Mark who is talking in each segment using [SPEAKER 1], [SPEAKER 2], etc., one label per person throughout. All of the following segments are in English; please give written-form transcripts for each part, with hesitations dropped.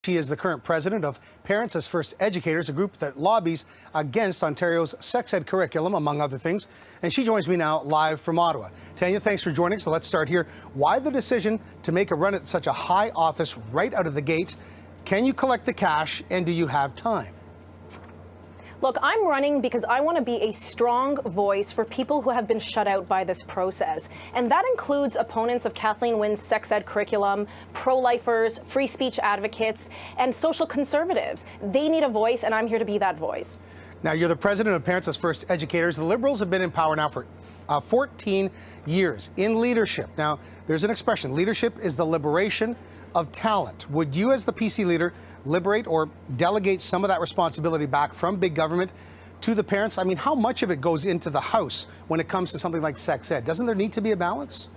[SPEAKER 1] She is the current president of Parents as First Educators, a group that lobbies against Ontario's SexEd curriculum, among other things. And she joins me now live from Ottawa. Tanya, thanks for joining. So let's start here. Why the decision to make a run at such a high office right out of the gate? Can you collect the cash, and do you have time?
[SPEAKER 2] Look, I'm running because I want to be a strong voice for people who have been shut out by this process. And that includes opponents of Kathleen Wynne's sex ed curriculum, pro-lifers, free speech advocates, and social conservatives. They need a voice, and I'm here to be that voice.
[SPEAKER 1] Now, you're the president of Parents as First Educators. The Liberals have been in power now for 14 years in leadership. Now, there's an expression, leadership is the liberation of talent. Would you, as the PC leader, liberate or delegate some of that responsibility back from big government to the parents? I mean, how much of it goes into the House when it comes to something like sex ed? Doesn't there need to be a balance?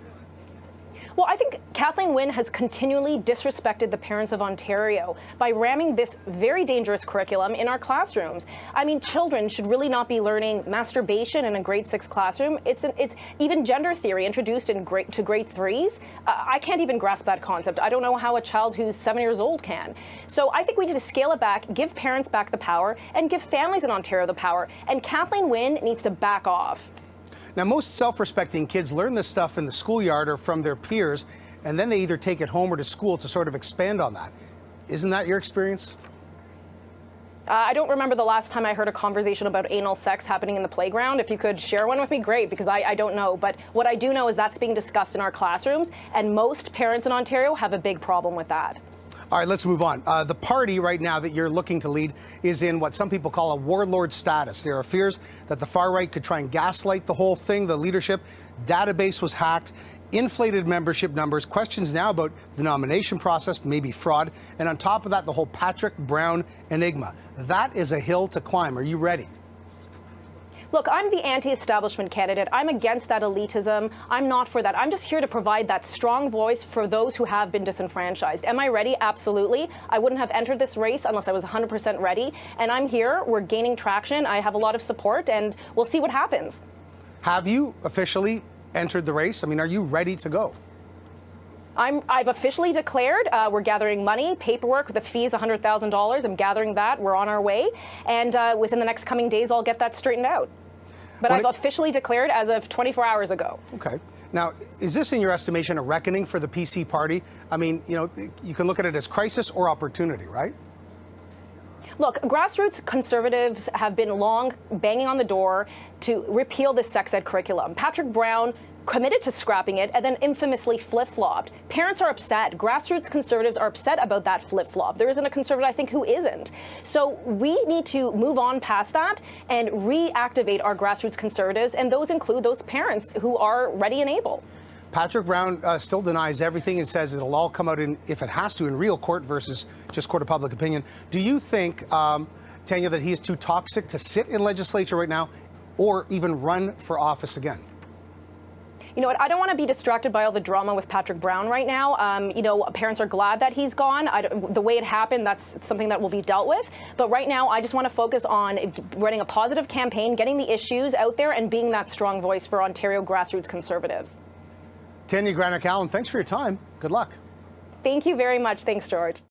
[SPEAKER 2] Well, I think Kathleen Wynne has continually disrespected the parents of Ontario by ramming this very dangerous curriculum in our classrooms. I mean, children should really not be learning masturbation in a grade 6 classroom. It's even gender theory introduced in to grade 3s. I can't even grasp that concept. I don't know how a child who's 7 years old can. So I think we need to scale it back, give parents back the power, and give families in Ontario the power. And Kathleen Wynne needs to back off.
[SPEAKER 1] Now, most self-respecting kids learn this stuff in the schoolyard or from their peers, and then they either take it home or to school to sort of expand on that. Isn't that your experience?
[SPEAKER 2] I don't remember the last time I heard a conversation about anal sex happening in the playground. If you could share one with me, great, because I don't know. But what I do know is that's being discussed in our classrooms, and most parents in Ontario have a big problem with that.
[SPEAKER 1] All right, let's move on. The party right now that you're looking to lead is in what some people call a warlord status. There are fears that the far right could try and gaslight the whole thing. The leadership database was hacked, inflated membership numbers, questions now about the nomination process, maybe fraud, and on top of that, the whole Patrick Brown enigma. That is a hill to climb. Are you ready?
[SPEAKER 2] Look, I'm the anti-establishment candidate. I'm against that elitism. I'm not for that. I'm just here to provide that strong voice for those who have been disenfranchised. Am I ready? Absolutely. I wouldn't have entered this race unless I was 100% ready. And I'm here. We're gaining traction. I have a lot of support, and we'll see what happens.
[SPEAKER 1] Have you officially entered the race? I mean, are you ready to go?
[SPEAKER 2] I've officially declared. We're gathering money, paperwork. The fee is $100,000. I'm gathering that. We're on our way. And within the next coming days, I'll get that straightened out. But I've officially declared as of 24 hours ago.
[SPEAKER 1] Okay. Now, is this, in your estimation, a reckoning for the PC party? I mean, you know, you can look at it as crisis or opportunity, right?
[SPEAKER 2] Look, grassroots conservatives have been long banging on the door to repeal this sex ed curriculum. Patrick Brown committed to scrapping it and then infamously flip-flopped. Parents are upset. Grassroots conservatives are upset about that flip-flop. There isn't a conservative, I think, who isn't. So we need to move on past that and reactivate our grassroots conservatives, and those include those parents who are ready and able.
[SPEAKER 1] Patrick Brown still denies everything and says it'll all come out, in, if it has to, in real court versus just court of public opinion. Do you think, Tanya, that he is too toxic to sit in legislature right now or even run for office again?
[SPEAKER 2] You know what, I don't want to be distracted by all the drama with Patrick Brown right now. You know, parents are glad that he's gone. The way it happened, that's something that will be dealt with. But right now, I just want to focus on running a positive campaign, getting the issues out there, and being that strong voice for Ontario grassroots conservatives.
[SPEAKER 1] Tanya Granic, thanks for your time. Good luck.
[SPEAKER 2] Thank you very much. Thanks, George.